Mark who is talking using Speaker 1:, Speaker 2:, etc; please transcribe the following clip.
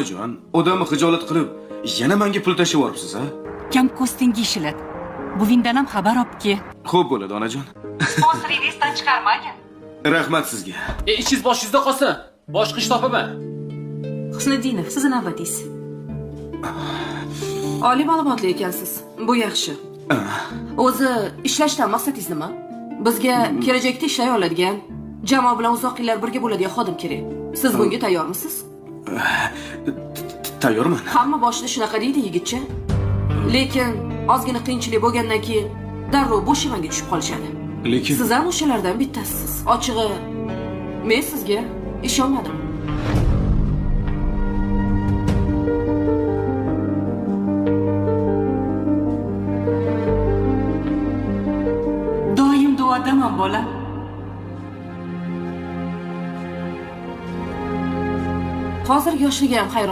Speaker 1: onajon, odamni hijolat qilib, yana menga pul tashib yoribsiz, ha?
Speaker 2: Kam kostingi ishlat. Buvindan ham xabar olibki.
Speaker 1: Xo'p bo'ladi, onajon.
Speaker 2: Sponsor esdan chiqarmagin.
Speaker 1: Rahmat sizga.
Speaker 3: Ishingiz boshingizda qolsin. Boshqa ish topaman.
Speaker 4: Husniddinov, sizni navbatingiz. Oliy ma'lumotli ekansiz. Bu yaxshi. O'zi ishlashdan maqsadingiz nima? Bizga kelajakda ishlay oladigan, jamoa bilan uzoq yillar birga bo'ladigan xodim kerak. Siz bunga tayyormisiz?
Speaker 1: Tayyorman.
Speaker 4: Hamma boshida shunaqa deydi yigitcha. Lekin ozgina qiyinchilik bo'lgandan keyin darrov bo'sh yemanga tushib qolishadi.
Speaker 1: Lekin
Speaker 4: Siz ham o'shalardan bittasisiz. Ochig'i, men sizga ishonmadim.
Speaker 2: Doim duodaman, bola.
Speaker 4: Hozir yoshligi ham xayr